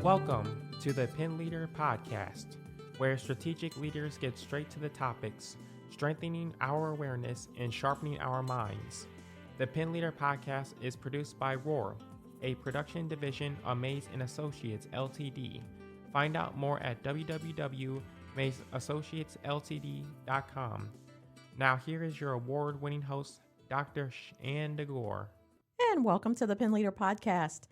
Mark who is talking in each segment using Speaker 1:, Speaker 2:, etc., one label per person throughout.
Speaker 1: Welcome to the Pin Leader Podcast, where strategic leaders get straight to the topics, strengthening our awareness and sharpening our minds. The Pin Leader Podcast is produced by Roar, a production division of Mays & Associates Ltd. Find out more at www.maysassociatesltd.com. Now here is your award-winning host, Dr. Shanda Gore.
Speaker 2: And welcome to the Pin Leader Podcast.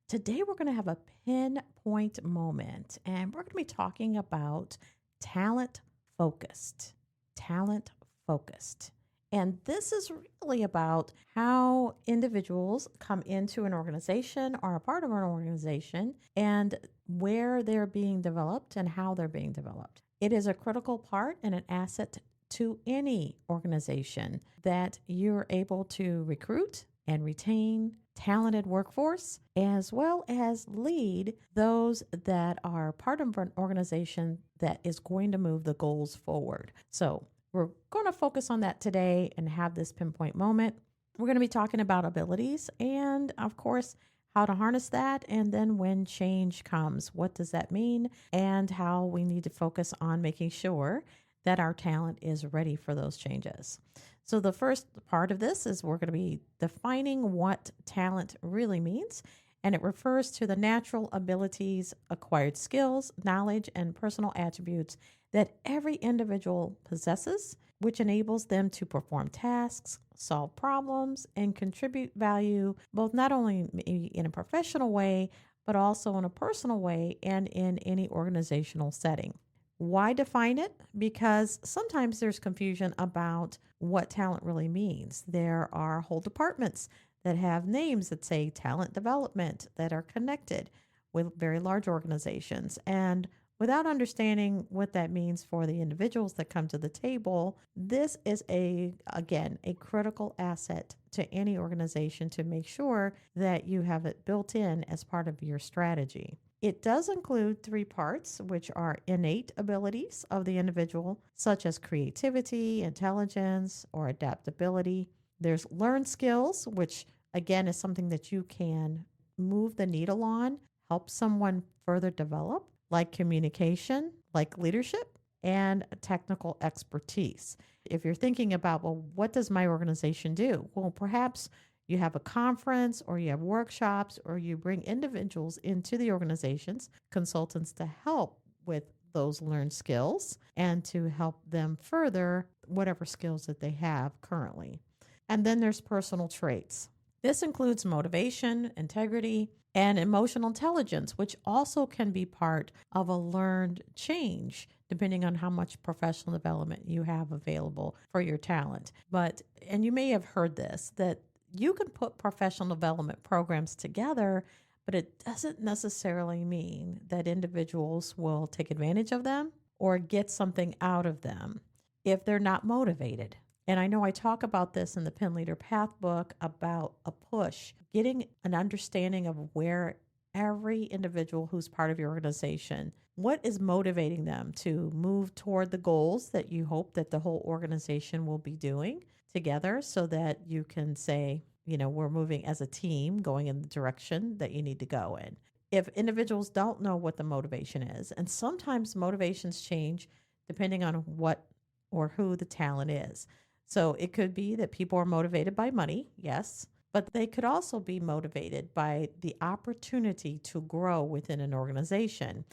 Speaker 2: Today we're going to have a pinpoint moment, and we're going to be talking about talent focused. Talent focused. And this is really about how individuals come into an organization or a part of an organization and where they're being developed and how they're being developed. It is a critical part and an asset to any organization that you're able to recruit and retain talented workforce, as well as lead those that are part of an organization that is going to move the goals forward. So we're going to focus on that today and have this pinpoint moment. We're going to be talking about abilities and, of course, how to harness that. And then when change comes, what does that mean? And how we need to focus on making sure that our talent is ready for those changes. So the first part of this is we're going to be defining what talent really means, and it refers to the natural abilities, acquired skills, knowledge, and personal attributes that every individual possesses, which enables them to perform tasks, solve problems, and contribute value, both not only in a professional way, but also in a personal way and in any organizational setting. Why define it? Because sometimes there's confusion about what talent really means. There are whole departments that have names that say talent development that are connected with very large organizations. And without understanding what that means for the individuals that come to the table, this is a critical asset to any organization to make sure that you have it built in as part of your strategy. It does include three parts, which are innate abilities of the individual, such as creativity, intelligence, or adaptability. There's learned skills, which again is something that you can move the needle on, help someone further develop, like communication, like leadership, and technical expertise. If you're thinking about, well, what does my organization do? Well, perhaps you have a conference or you have workshops or you bring individuals into the organizations, consultants to help with those learned skills and to help them further whatever skills that they have currently. And then there's personal traits. This includes motivation, integrity, and emotional intelligence, which also can be part of a learned change depending on how much professional development you have available for your talent. And you may have heard this, that you can put professional development programs together, but it doesn't necessarily mean that individuals will take advantage of them or get something out of them if they're not motivated. And I know I talk about this in the Pin Leader Path book about a push, getting an understanding of where every individual who's part of your organization, what is motivating them to move toward the goals that you hope that the whole organization will be doing together, so that you can say, we're moving as a team going in the direction that you need to go in. If individuals don't know what the motivation is, and sometimes motivations change depending on what or who the talent is. So it could be that people are motivated by money, yes, but they could also be motivated by the opportunity to grow within an organization.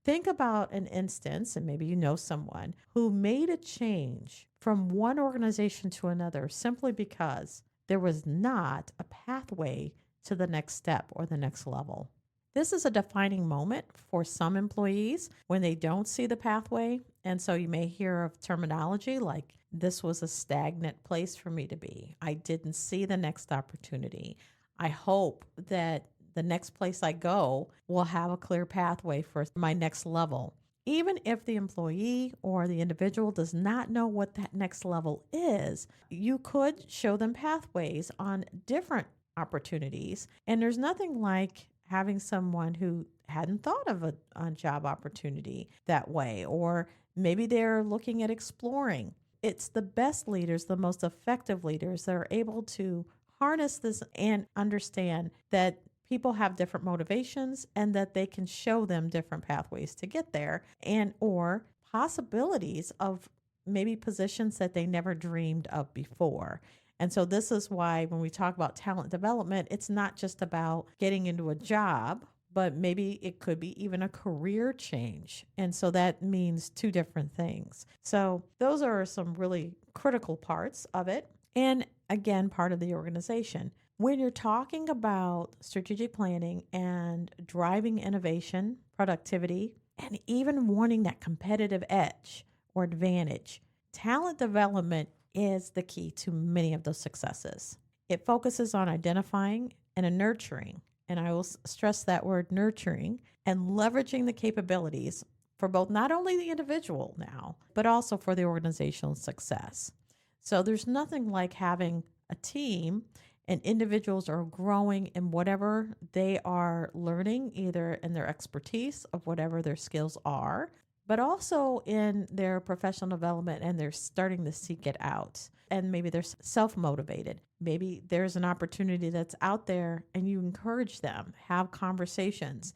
Speaker 2: Think about an instance, and maybe you know someone who made a change from one organization to another simply because there was not a pathway to the next step or the next level. This is a defining moment for some employees when they don't see the pathway. And so you may hear of terminology like, this was a stagnant place for me to be. I didn't see the next opportunity. I hope that the next place I go will have a clear pathway for my next level. Even if the employee or the individual does not know what that next level is, you could show them pathways on different opportunities. And there's nothing like having someone who hadn't thought of a job opportunity that way, or maybe they're looking at exploring. It's the best leaders, the most effective leaders that are able to harness this and understand that people have different motivations and that they can show them different pathways to get there and or possibilities of maybe positions that they never dreamed of before. And so this is why when we talk about talent development, it's not just about getting into a job, but maybe it could be even a career change. And so that means two different things. So those are some really critical parts of it. And again, part of the organization. When you're talking about strategic planning and driving innovation, productivity, and even wanting that competitive edge or advantage, talent development is the key to many of those successes. It focuses on identifying and nurturing, and I will stress that word nurturing, and leveraging the capabilities for both not only the individual now, but also for the organizational success. So there's nothing like having a team and individuals are growing in whatever they are learning, either in their expertise of whatever their skills are, but also in their professional development, and they're starting to seek it out. And maybe they're self-motivated. Maybe there's an opportunity that's out there and you encourage them, have conversations.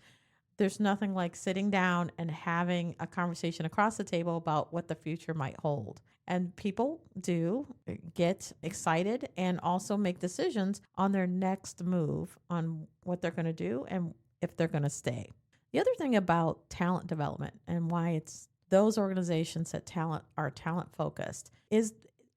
Speaker 2: There's nothing like sitting down and having a conversation across the table about what the future might hold. And people do get excited and also make decisions on their next move, on what they're going to do and if they're going to stay. The other thing about talent development and why it's those organizations that are talent focused is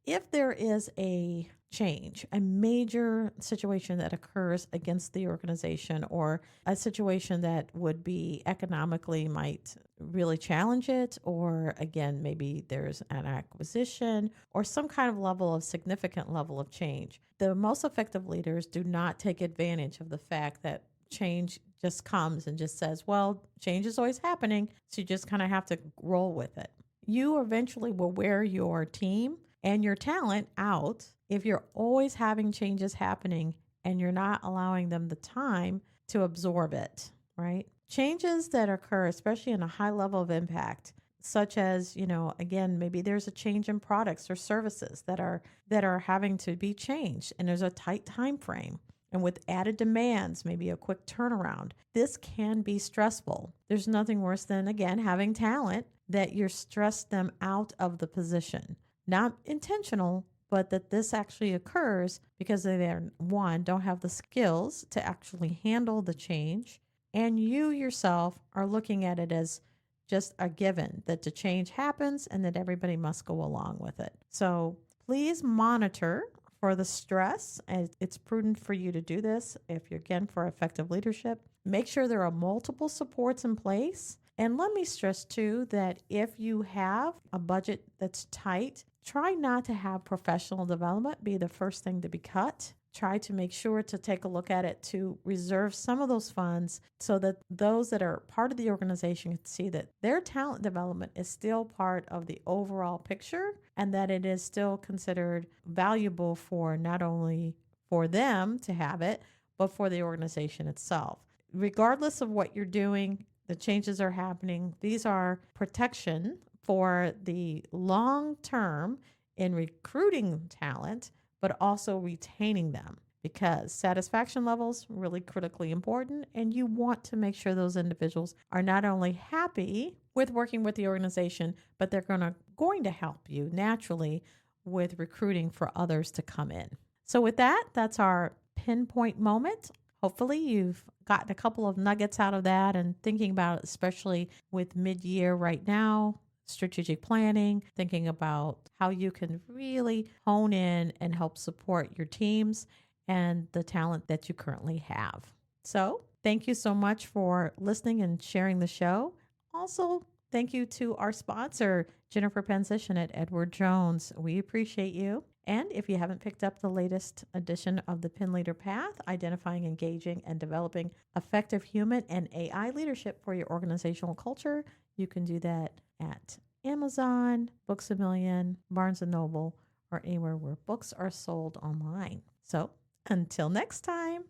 Speaker 2: if there is a change, a major situation that occurs against the organization, or a situation that would be economically might really challenge it, or again, maybe there's an acquisition or some kind of significant level of change. The most effective leaders do not take advantage of the fact that change just comes and just says, well, change is always happening, so you just kind of have to roll with it. You eventually will wear your team and your talent out if you're always having changes happening and you're not allowing them the time to absorb it, right? Changes that occur, especially in a high level of impact, such as, again, maybe there's a change in products or services that are having to be changed, and there's a tight time frame. And with added demands, maybe a quick turnaround, this can be stressful. There's nothing worse than, again, having talent that you're stressed them out of the position. Not intentional, but that this actually occurs because they, don't have the skills to actually handle the change. And you yourself are looking at it as just a given that the change happens and that everybody must go along with it. So please monitor for the stress, and it's prudent for you to do this if you're, again, for effective leadership. Make sure there are multiple supports in place. And let me stress too that if you have a budget that's tight, try not to have professional development be the first thing to be cut. Try to make sure to take a look at it to reserve some of those funds so that those that are part of the organization can see that their talent development is still part of the overall picture and that it is still considered valuable for not only for them to have it, but for the organization itself. Regardless of what you're doing, the changes are happening. These are protection for the long term in recruiting talent, but also retaining them, because satisfaction levels really critically important. And you want to make sure those individuals are not only happy with working with the organization, but they're going to help you naturally with recruiting for others to come in. So with that, that's our pinpoint moment. Hopefully you've gotten a couple of nuggets out of that and thinking about it, especially with mid-year right now, strategic planning, thinking about how you can really hone in and help support your teams and the talent that you currently have. So thank you so much for listening and sharing the show. Also, thank you to our sponsor, Jennifer Pansition at Edward Jones. We appreciate you. And if you haven't picked up the latest edition of the Pin Leader Path, Identifying, Engaging, and Developing Effective Human and AI Leadership for Your Organizational Culture, you can do that at Amazon, Books A Million, Barnes & Noble, or anywhere where books are sold online. So until next time.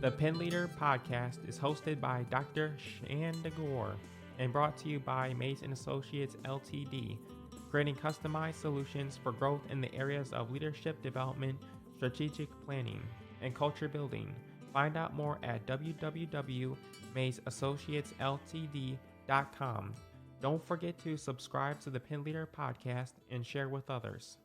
Speaker 1: The Pin Leader podcast is hosted by Dr. Shanda Gore and brought to you by Mace & Associates Ltd., creating customized solutions for growth in the areas of leadership development, strategic planning, and culture building. Find out more at www.mazeassociatesltd.com. Don't forget to subscribe to the Pen Leader podcast and share with others.